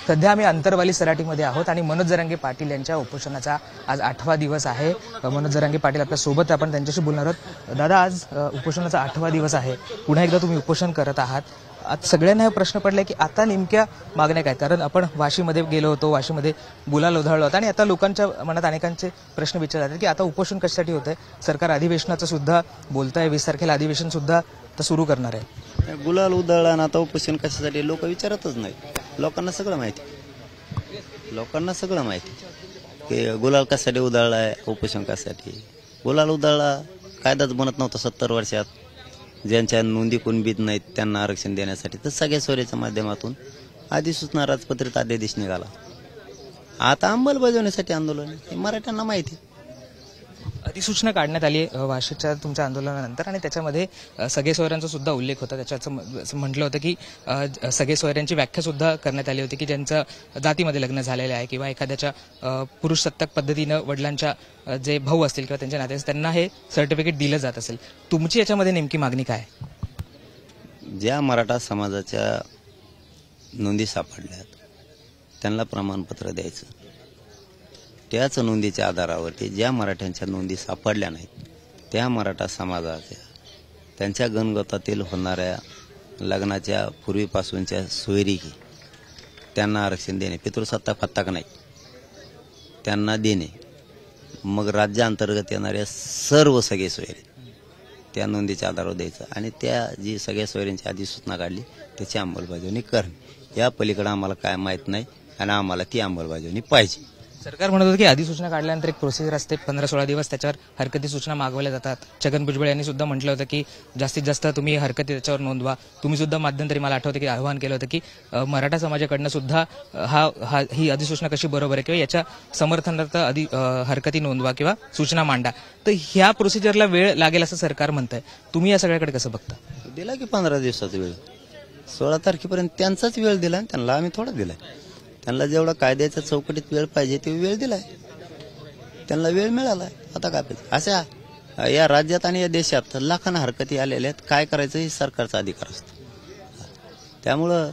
सध्या आम्ही अंतरवाली सराटीमध्ये आहोत आणि मनोज जरांगे पाटील यांच्या उपोषणाचा आज 8वा दिवस आहे। मनोज जरांगे पाटील आपल्या सोबत, आपण त्यांच्याशी बोलणार आहोत। दादा, आज उपोषणाचा 8वा दिवस आहे, पुन्हा एकदा तुम्ही उपोषण करत आहात। आज सगळ्यांना हा प्रश्न पडलाय की आता नेमक्या मागण्या काय, कारण आपण वाशीमध्ये गेलो होतो, वाशीमध्ये गुलाल उधळला होता आणि आता लोकांच्या मनात अनेकांचे प्रश्न विचारले जातात की आता उपोषण कशासाठी होतंय। सरकार अधिवेशनाचं सुद्धा बोलतंय, 20 तारखेला अधिवेशन सुद्धा सुरू करणार आहे। गुलाल उधळला ना, आता उपोषण कशासाठी लोक विचारतच नाही। लोकांना सगळं माहिती, की गुलाल कशासाठी उधळलाय, उपोषण कशासाठी। गुलाल उधळला कायदाच बनत नव्हता 70 वर्षात, ज्यांच्या नोंदी कोण बीत नाहीत त्यांना आरक्षण देण्यासाठी। तर सगळ्या सोयऱ्याच्या माध्यमातून अधिसूचना राजपत्रित अध्यादेश निघाला। आता अंमलबजावणीसाठी आंदोलन हे मराठ्यांना माहिती। अधिसूचना काढण्यात आली वाशीच्या तुमच्या आंदोलनानंतर आणि त्याच्यामध्ये सगळे सोयऱ्यांचा सुद्धा उल्लेख होता। त्याच्यात म्हटलं होतं की सगळे सोयऱ्यांची व्याख्या सुद्धा करण्यात आली होती की ज्यांचं जातीमध्ये लग्न झालेलं आहे किंवा एखाद्याच्या पुरुष सत्ताक पद्धतीनं वडिलांच्या जे भाऊ असतील किंवा त्यांच्या नाते त्यांना हे सर्टिफिकेट दिलं जात असेल। तुमची याच्यामध्ये नेमकी मागणी काय? ज्या मराठा समाजाच्या नोंदी सापडल्यात त्यांना प्रमाणपत्र द्यायचं। त्याच नोंदीच्या आधारावरती ज्या मराठ्यांच्या नोंदी सापडल्या नाहीत त्या मराठा समाजाच्या त्यांच्या गणगोतातील होणाऱ्या लग्नाच्या पूर्वीपासूनच्या सोयरी त्यांना आरक्षण देणे, पितृसत्ता फत्ताक नाही त्यांना देणे। मग राज्यांतर्गत येणाऱ्या सर्व सगळे सोयरे त्या नोंदीच्या आधारावर द्यायचं आणि त्या जी सगळ्या सोयऱ्यांची अधिसूचना काढली त्याची अंमलबजावणी करणे। या पलीकडे आम्हाला काय माहीत नाही आणि आम्हाला ती अंमलबजावणी पाहिजे। सरकार म्हणत होतं की अधिसूचना काढल्यानंतर एक प्रोसिजर असते, 15-16 दिवस त्याच्यावर हरकती सूचना मागवल्या जातात। छगन भुजबळ यांनी सुद्धा म्हटलं होतं की जास्तीत जास्त तुम्ही हरकती त्याच्यावर नोंदवा। तुम्ही सुद्धा मध्यंतरी मला आठवतं की आवाहन केलं होतं की मराठा समाजाकडनं सुद्धा ही अधिसूचना कशी बरोबर आहे किंवा याच्या समर्थनार्थ हरकती नोंदवा किंवा सूचना मांडा। तर ह्या प्रोसिजरला वेळ लागेल असं सरकार म्हणतंय, तुम्ही या सगळ्याकडे कसं बघता? दिला की 15 दिवसाचा वेळ, 16 तारखेपर्यंत त्यांचाच वेळ दिला, त्यांना आम्ही थोडा दिलाय। त्यांना जेवढा कायद्याच्या चौकटीत वेळ पाहिजे ते वेळ दिलाय, त्यांना वेळ मिळालाय। आता काय पाहिजे? अशा या राज्यात आणि या देशात लाखांना हरकती आलेल्या आहेत, काय करायचं हे सरकारचा अधिकार असतो। त्यामुळं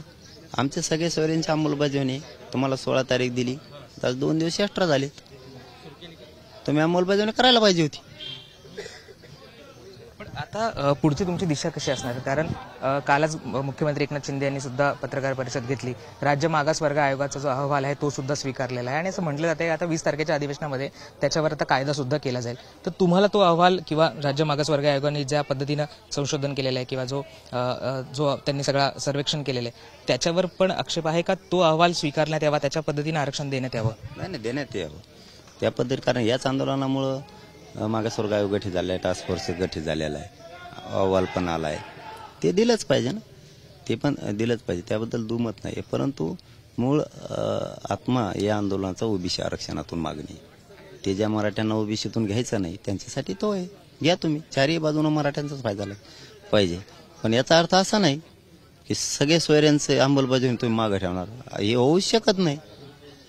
आमच्या सगळ्या सोयऱ्यांची अंमलबजावणी तुम्हाला 16 तारीख दिली, तर 2 दिवस एक्स्ट्रा झालेत, तुम्ही अंमलबजावणी करायला पाहिजे होती। आता पुढची तुमची दिशा कशी असणार? कारण कालच मुख्यमंत्री एकनाथ शिंदे यांनी सुद्धा पत्रकार परिषद घेतली, राज्य मागासवर्ग आयोगाचा जो अहवाल आहे तो सुद्धा स्वीकारलेला आहे आणि असं म्हटलं जाते आता 20 तारखेच्या अधिवेशनामध्ये त्याच्यावर आता कायदा सुद्धा केला जाईल। तर तुम्हाला तो अहवाल किंवा राज्य मागासवर्ग आयोगाने ज्या पद्धतीनं संशोधन केलेलं आहे किंवा जो त्यांनी सगळा सर्वेक्षण केलेलं आहे त्याच्यावर पण आक्षेप आहे का? तो अहवाल स्वीकारण्यात यावा, त्याच्या पद्धतीनं आरक्षण देण्यात यावं? नाही, देण्यात यावं त्या पद्धती, कारण याच आंदोलनामुळं मागासवर्ग आयोग गठीत झाला आहे, टास्क फोर्स गठीत झालेला आहे, अहवाल पण आला आहे, ते दिलंच पाहिजे ना, ते पण दिलंच पाहिजे, त्याबद्दल दुमत नाही। परंतु मूळ आत्मा या आंदोलनाचा ओबीसी आरक्षणातून मागणी, ते ज्या मराठ्यांना ओबीसीतून घ्यायचं नाही त्यांच्यासाठी तो आहे, घ्या तुम्ही, चारही बाजूने मराठ्यांचाच फायदा पाहिजे। पण याचा अर्थ असा नाही की सगळे सोयऱ्यांचे अंमलबजावणी तुम्ही मागे ठेवणार, हे होऊ शकत नाही।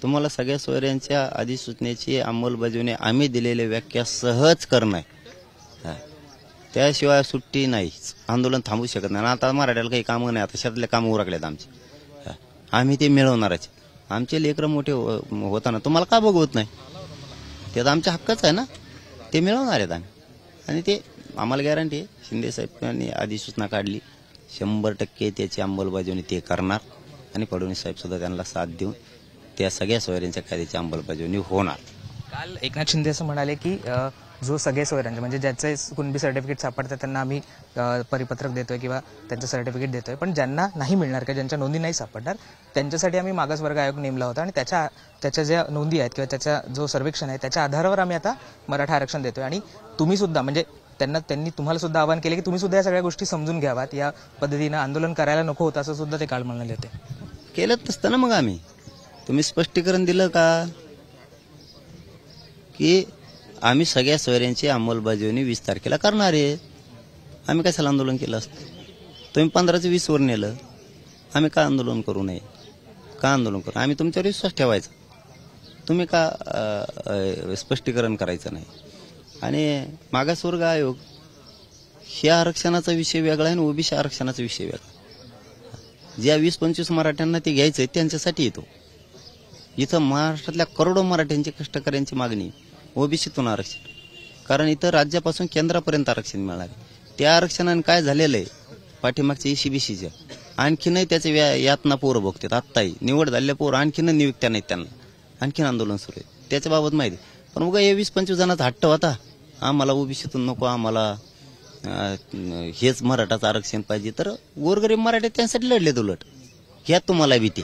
तुम्हाला सगळ्या सोयऱ्यांच्या अधिसूचनेची अंमलबजावणी आम्ही दिलेल्या व्याख्या सहज करणं आहे, त्याशिवाय सुट्टी नाही, आंदोलन थांबू शकत नाही। आता मराठ्याला काही कामं नाही, आता शेतातले कामं उरकलेत आमचे, आम्ही ते मिळवणारच। आमचे लेकरं मोठे होताना तुम्हाला का बघवत नाही, ते तर आमच्या हक्कच आहे ना, ते मिळवणार आहेत आम्ही। आणि ते आम्हाला गॅरंटी आहे, शिंदे साहेबांनी अधिसूचना काढली, 100% त्याची अंमलबजावणी ते करणार आणि फडणवीस साहेब सुद्धा त्यांना साथ देऊन त्या सगळ्या सोयऱ्यांच्या कायद्याची अंमलबजावणी होणार। काल एकनाथ शिंदे असं म्हणाले की जो सगळे सोयऱ्यांचे म्हणजे ज्याचे कुणबी सर्टिफिकेट सापडतात त्यांना आम्ही परिपत्रक देतोय किंवा त्यांचं सर्टिफिकेट देतोय, पण ज्यांना नाही मिळणार किंवा ज्यांच्या नोंदी नाही सापडणार त्यांच्यासाठी आम्ही मागासवर्ग आयोग नेमला होता आणि त्याच्या ज्या नोंदी आहेत किंवा त्याचा जो सर्वेक्षण आहे त्याच्या आधारावर आम्ही आता मराठा आरक्षण देतोय। आणि तुम्ही सुद्धा म्हणजे त्यांनी तुम्हाला सुद्धा आवाहन केले की तुम्ही सुद्धा या सगळ्या गोष्टी समजून घ्यावात, या पद्धतीनं आंदोलन करायला नको होतं असं सुद्धा ते काल म्हणाले होते। केलंच नसतं ना मग आम्ही, तुम्ही स्पष्टीकरण दिलं का की आम्ही सगळ्या सोयऱ्यांची अंमलबजावणी 20 तारखेला करणार आहे, आम्ही कशाला आंदोलन केलं असतं? तुम्ही 15 ते 20 वर नेलं, आम्ही का आंदोलन करू नये? का आंदोलन करू? आम्ही तुमच्यावर विश्वास ठेवायचा, तुम्ही का स्पष्टीकरण करायचं नाही? आणि मागासवर्ग आयोग ह्या आरक्षणाचा विषय वेगळा आहे आणि ओबीसी आरक्षणाचा विषय वेगळा। ज्या 20-25 मराठ्यांना ते घ्यायचंय त्यांच्यासाठी येतो, इथं महाराष्ट्रातल्या करोडो मराठ्यांची कष्टकऱ्यांची मागणी ओबीसीतून आरक्षण, कारण इथं राज्यापासून केंद्रापर्यंत आरक्षण मिळाले. त्या आरक्षणाने काय झालेलं आहे, पाठीमागच्या ECBCच्या आणखीनही त्याचे यातना पोरं बघतात. आत्ताही निवड झालेल्या पोरं आणखीन नियुक्त्या नाहीत, त्यांना आणखीन आंदोलन सुरू आहे त्याच्याबाबत माहिती. पण उगा 20-25 जणांचा हट्ट होता, आम्हाला ओबीसीतून नको, आम्हाला हेच मराठाचं आरक्षण पाहिजे. तर गोरगरीब मराठे त्यांसाठी लढलेत. उलट ह्यात तुम्हाला भीती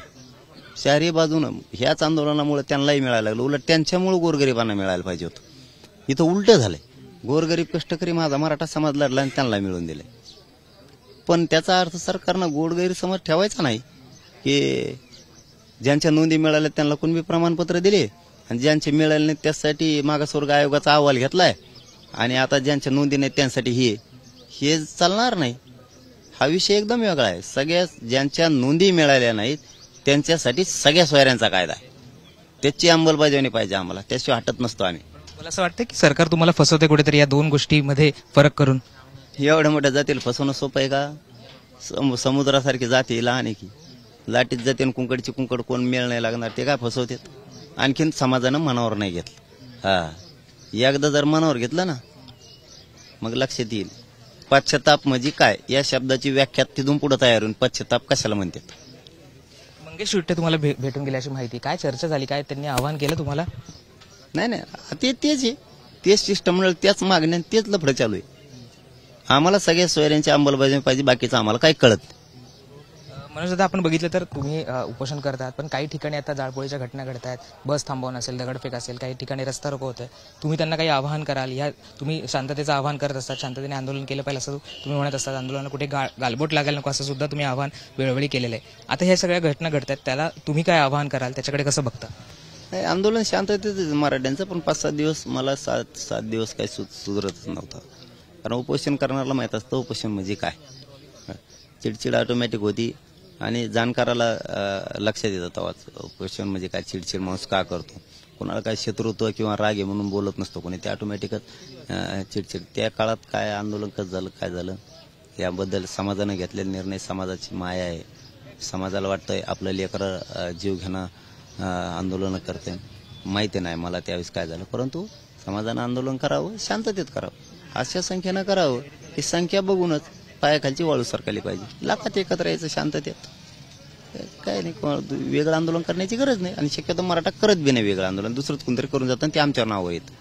शहरी बाजूनं ह्याच आंदोलनामुळे त्यांनाही मिळायला लागलं. उलट त्यांच्यामुळे गोरगरिबांना मिळायला पाहिजे होतं. इथं उलट झालंय, गोरगरीब कष्टकरी माझा मराठा समाज लढला आणि त्यांना मिळवून दिले. पण त्याचा अर्थ सरकारनं गोरगरीब समाज ठेवायचा नाही की ज्यांच्या नोंदी मिळाल्या त्यांना कुणबी प्रमाणपत्र दिले आणि ज्यांचे मिळाले नाही त्यासाठी मागासवर्ग आयोगाचा अहवाल घेतलाय आणि आता ज्यांच्या नोंदी नाही त्यांसाठी हे चालणार नाही. हा विषय एकदम वेगळा आहे. सगळ्या ज्यांच्या नोंदी मिळाल्या नाहीत त्यांच्यासाठी सगळ्या सोयऱ्यांचा कायदा आहे, त्याची अंमलबजावणी पाहिजे आम्हाला, त्याशिवाय हटत नसतो आम्ही. मला असं वाटतं की सरकार तुम्हाला फसवते कुठेतरी या दोन गोष्टीमध्ये फरक करून. एवढ्या मोठ्या जातीला फसवणं सोपं आहे का? समुद्रासारखी जाती लहान आहे की, लाटीत जाते कुंकडची कुंकड कोण मेळ नाही लागणार, ते काय फसवतात. आणखीन समाजानं मनावर नाही घेतलं. एकदा जर मनावर घेतलं ना मग लक्षात येईल पश्चाताप म्हणजे काय. या शब्दाची व्याख्या तिथून पुढे तयार होऊन पश्चाताप कशाला म्हणतात. मंगेश विट्टे तुम्हाला भेटून गेल्याची माहिती, काय चर्चा झाली, काय त्यांनी आवाहन केलं तुम्हाला? नाही तेच आहे, तेच शिष्टमंडळ, त्याच मागण्या, तेच लफडं चालू आहे. आम्हाला सगळ्या सोयऱ्यांची अंमलबजावणी पाहिजे, बाकीचं आम्हाला काही कळत. म्हणून आता आपण बघितलं तर तुम्ही उपोषण करतात, पण काही ठिकाणी आता जाळपोळीच्या घटना घडत आहेत, बस थांबवणं असेल, दगडफेक असेल, काही ठिकाणी रस्ता रोको होत आहे. तुम्ही त्यांना काही आवाहन कराल? या तुम्ही शांततेचं आवाहन करत असतात, शांततेने आंदोलन केलं पाहिजे असं तुम्ही म्हणत असतात, आंदोलनाला कुठे गालबोट लागायला नको असं सुद्धा तुम्ही आवाहन वेळोवेळी केलेलं आहे. आता ह्या सगळ्या घटना घडतात, त्याला तुम्ही काय आवाहन कराल, त्याच्याकडे कसं बघता? आंदोलन शांततेचं मराठ्यांचं, पण 5-7 दिवस मला 7 दिवस काही सुधरतच नव्हतं. कारण उपोषण करणाऱ्याला माहित असतं उपोषण म्हणजे काय. चिडचिड ऑटोमॅटिक होती आणि जाणकाराला लक्षात येतं तेव्हाच उपोषण म्हणजे काय, चिडचिड माणूस का करतो, कोणाला काय शत्रुत्व किंवा राग आहे म्हणून बोलत नसतो कोणी, ते ऑटोमॅटिकच चिडचिड. त्या काळात काय आंदोलन कसं झालं, काय झालं याबद्दल समाजानं घेतलेला निर्णय, समाजाची माया आहे. समाजाला वाटतंय आपलं लेकरं जीव घेणं आंदोलन करते, माहिती नाही मला त्यावेळेस काय झालं. परंतु समाजानं आंदोलन करावं, शांततेत करावं, अशा संख्येनं करावं की संख्या बघूनच पायाखालची वाळू सरकारली पाहिजे. लाखात एकत्र यायचं शांततेत, काय नाही, वेगळं आंदोलन करण्याची गरज नाही. आणि शक्यतो मराठा करत बी नाही वेगळं आंदोलन, दुसरंच कोणतरी करून जातं ते आमच्यावर नावं येत.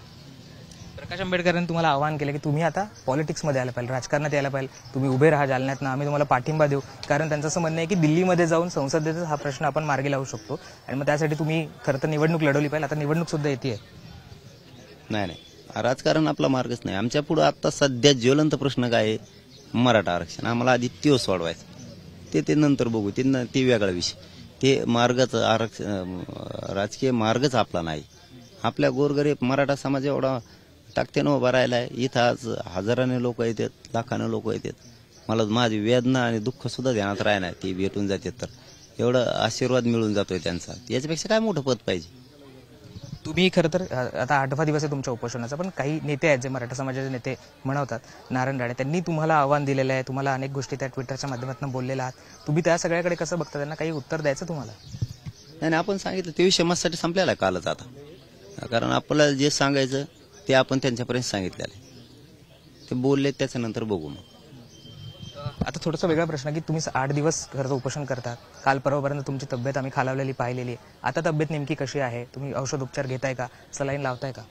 प्रकाश आंबेडकरांनी तुम्हाला आवाहन केलं की तुम्ही आता पॉलिटिक्समध्ये आलं पाहिजे, राजकारणात यायला पाहिजे, तुम्ही उभे राहा जालन्यात, आम्ही तुम्हाला पाठिंबा देऊ. कारण त्यांचं असं म्हणणं आहे की दिल्लीमध्ये जाऊन संसदेचा हा प्रश्न आपण मार्गी लावू शकतो आणि मग त्यासाठी तुम्ही खरं तर निवडणूक लढवली पाहिजे. आता निवडणूक सुद्धा येते. नाही, राजकारण आपला मार्गच नाही. आमच्या पुढे आता सध्या ज्वलंत प्रश्न काय आहे, मराठा आरक्षण. आम्हाला आधी तो सोडवायचं, ते नंतर बघू, ते वेगळा विषय. ते मार्गच आरक्षण, राजकीय मार्गच आपला नाही. आपल्या गोरगरीब मराठा समाज एवढा टाकतेनं उभा राहिला आहे. इथं आज हजाराने लोक येतात, लाखाने लोक येतात. मला माझी वेदना आणि दुःख सुद्धा ध्यानात राहणार, ती भेटून जातात तर एवढं आशीर्वाद मिळून जातोय त्यांचा. याच्यापेक्षा काय मोठं पद पाहिजे. तुम्ही खरं तर आता 8वा दिवस आहे तुमच्या उपोषणाचा, पण काही नेते आहेत जे मराठा समाजाचे नेते म्हणवतात, नारायण राणे, त्यांनी तुम्हाला आव्हान दिलेलं आहे, तुम्हाला अनेक गोष्टी त्या ट्विटरच्या माध्यमातून बोललेल्या आहात. तुम्ही त्या सगळ्याकडे कसं बघता, त्यांना काही उत्तर द्यायचं तुम्हाला? नाही, आपण सांगितलं ते विषय माझ्यासाठी संपलेला आहे कालच. आता कारण आपल्याला जे सांगायचं ते आपण त्यांच्यापर्यंत सांगितलेलं आहे, ते बोलले त्याच्यानंतर बघू. मग आता थोडासा वेगळा प्रश्न की तुम्ही 8 दिवस खरं तर उपोषण करतात, काल परवापर्यंत तुमची तब्येत आम्ही खालावलेली पाहिलेली आहे. आता तब्येत नेमकी कशी आहे? तुम्ही औषध उपचार घेताय का, सलाईन लावताय का?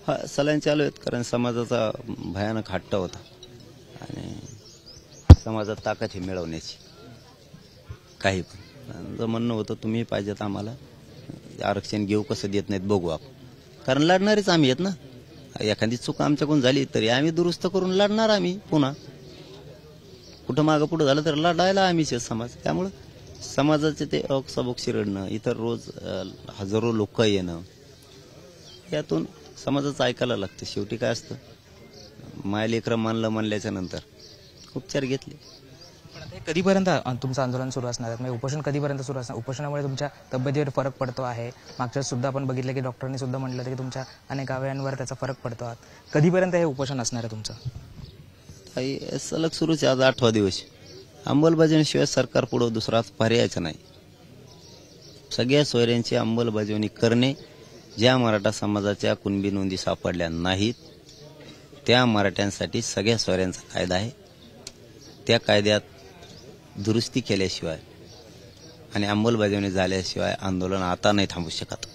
हा, सलाईन चालू आहेत, कारण समाजाचा भयानक हट्ट होता आणि समाजात ताकद ही मिळवण्याची. काही पण जर म्हणणं होतं तुम्ही पाहिजेत आम्हाला आरक्षण घेऊ, कसं देत नाहीत बघू आपण, कारण लढणारेच आम्ही आहेत ना. एखादी चूक आमच्याकडून झाली तरी आम्ही दुरुस्त करून लढणार. आम्ही पुन्हा कुठं मागं पुढं झालं तर लढायला आम्हीच समाज. त्यामुळं समाजाचे ते अक्साबोक्षी रडणं, इतर रोज हजारो लोक येणं, यातून समाजाचं ऐकायला लागतं. शेवटी काय असतं, माय लेकरं म्हणल्याच्या नंतर उपचार घेतले. पण आता हे कधीपर्यंत तुमचं आंदोलन सुरू असणार आहे, म्हणजे उपोषण कधीपर्यंत सुरू असणार? उपोषणामुळे तुमच्या तब्येतीवर फरक पडतो आहे. मागच्या सुद्धा आपण बघितलं की डॉक्टरांनी सुद्धा म्हटलं की तुमच्या अनेक अवयवांवर त्याचा फरक पडतो आहे. कधीपर्यंत हे उपोषण असणार आहे तुमचं? सलग सुरूच आहे, आज 8वा दिवस. अंमलबजावणीशिवाय सरकार पुढं दुसरा पर्यायच नाही. सगळ्या सोयऱ्यांची अंमलबजावणी करणे. ज्या मराठा समाजाच्या कुणबी नोंदी सापडल्या नाहीत त्या मराठ्यांसाठी सगळ्या सोयऱ्यांचा कायदा आहे. त्या कायद्यात दुरुस्ती केल्याशिवाय आणि अंमलबजावणी झाल्याशिवाय आंदोलन आता नाही थांबू शकत.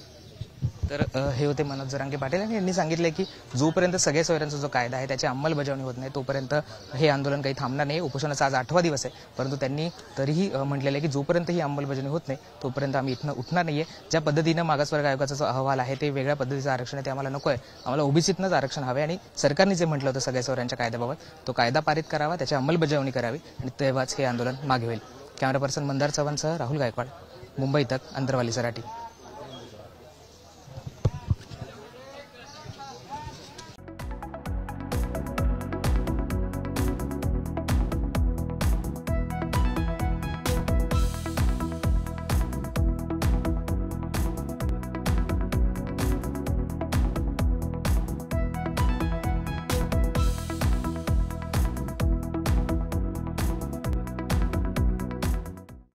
तर हे होते मनोज जरांगे पाटील आणि यांनी सांगितले की जोपर्यंत सगळ्या सोयऱ्यांचा जो कायदा आहे त्याची अंमलबजावणी होत नाही तोपर्यंत हे आंदोलन काही थांबणार नाही. उपोषणाचा आज 8वा दिवस आहे, परंतु त्यांनी तरीही म्हटलेलं आहे की जोपर्यंत ही अंमलबजावणी होत नाही तोपर्यंत आम्ही इथनं उठणार नाहीये. ज्या पद्धतीनं मागासवर्ग आयोगाचा जो अहवाल आहे ते वेगळ्या पद्धतीचं आरक्षण आहे ते आम्हाला नको आहे. आम्हाला ओबीसीतनंच आरक्षण हवे आणि सरकारने जे म्हटलं होतं सगळ्या सोयऱ्यांच्या कायद्याबाबत तो कायदा पारित करावा, त्याची अंमलबजावणी करावी आणि तेव्हाच हे आंदोलन मागे होईल. कॅमेरा पर्सन मंदार चव्हाणसह राहुल गायकवाड, मुंबई तक, अंतरवाली सराटी.